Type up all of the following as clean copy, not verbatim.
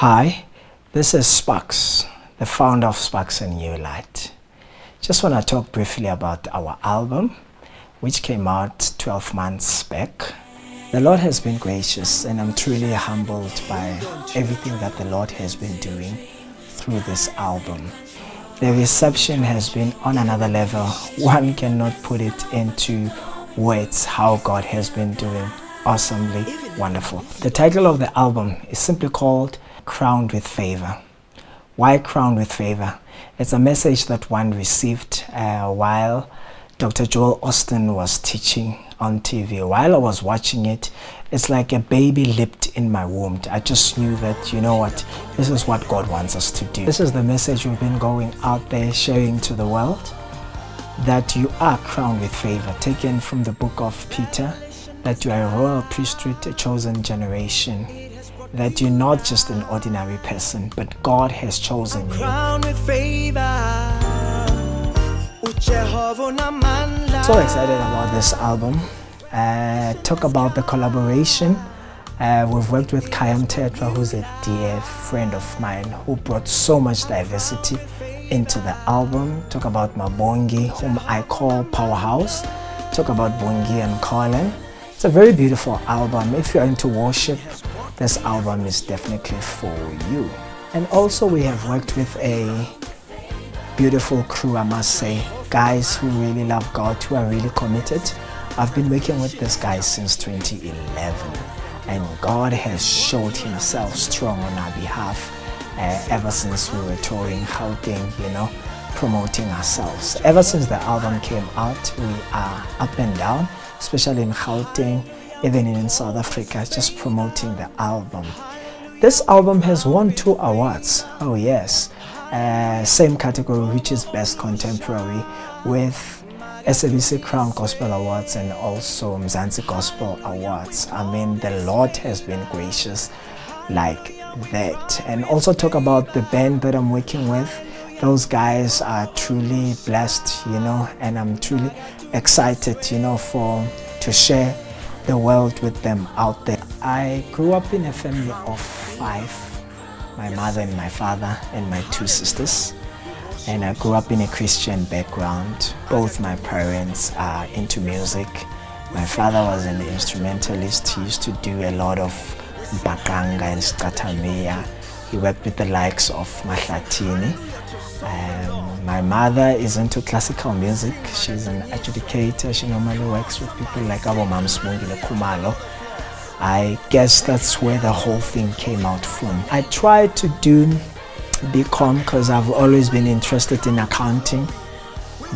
Hi, this is Spax, the founder of Spax and New Light. Just want to talk briefly about our album, which came out 12 months back. The Lord has been gracious, and I'm truly humbled by everything that the Lord has been doing through this album. The reception has been on another level. One cannot put it into words how God has been doing awesomely wonderful. The title of the album is simply called Crowned with Favor. Why Crowned with Favor? It's a message that one received while Dr. Joel Austin was teaching on TV. While I was watching it, it's like a baby leapt in my womb. I just knew that, you know what, this is what God wants us to do. This is the message we've been going out there sharing to the world, that you are crowned with favor, taken from the book of Peter, that you are a royal priesthood, a chosen generation, that you're not just an ordinary person, but God has chosen you. Crowned with favor. So excited about this album. Talk about the collaboration. We've worked with Kayam Tetra, who's a dear friend of mine, who brought so much diversity into the album. Talk about Mabongi, whom I call Powerhouse. Talk about Bongi and Colin. It's a very beautiful album. If you're into worship, this album is definitely for you. And also we have worked with a beautiful crew, I must say. Guys who really love God, who are really committed. I've been working with this guy since 2011, and God has showed himself strong on our behalf ever since we were touring Gauteng, promoting ourselves. Ever since the album came out, we are up and down, especially in Gauteng, even in South Africa, just promoting the album. This album has won 2 awards. Oh yes. Same category, which is Best Contemporary, with SABC Crown Gospel Awards and also Mzansi Gospel Awards. I mean, the Lord has been gracious like that. And also talk about the band that I'm working with. Those guys are truly blessed, and I'm truly excited, to share the world with them out there. I grew up in a family of 5. My mother and my father and my 2 sisters. And I grew up in a Christian background. Both my parents are into music. My father was an instrumentalist. He used to do a lot of bakanga and skatameya. He worked with the likes of Mahlatini. My mother is into classical music. She's an educator. She normally works with people like Abomam Smungile Kumalo. I guess that's where the whole thing came out from. I tried to do BCom because I've always been interested in accounting,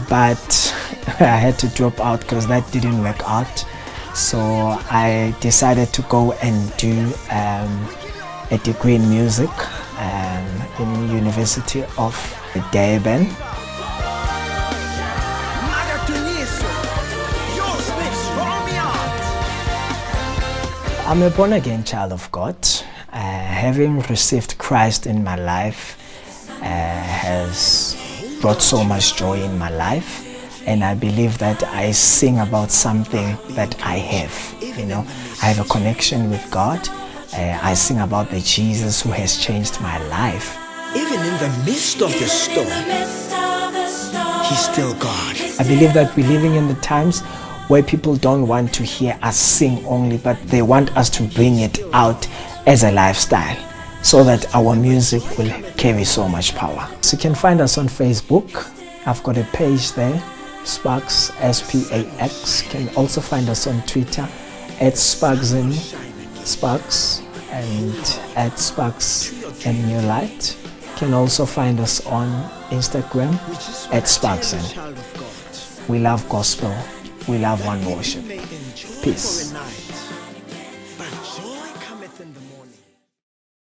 but I had to drop out because that didn't work out. So I decided to go and do a degree in music in the University of Dlamin. I'm a born-again child of God. Having received Christ in my life has brought so much joy in my life, and I believe that I sing about something that I have. I have a connection with God. I sing about the Jesus who has changed my life. Even in the midst of the storm, He's still God. I believe that we're living in the times where people don't want to hear us sing only, but they want us to bring it out as a lifestyle, so that our music will carry so much power. So you can find us on Facebook. I've got a page there, Spax, S-P-A-X. You can also find us on Twitter at Spaxin, Spax, and at Spax and New Light. You can also find us on Instagram at Spaxin. We love gospel. We love one worship. Peace.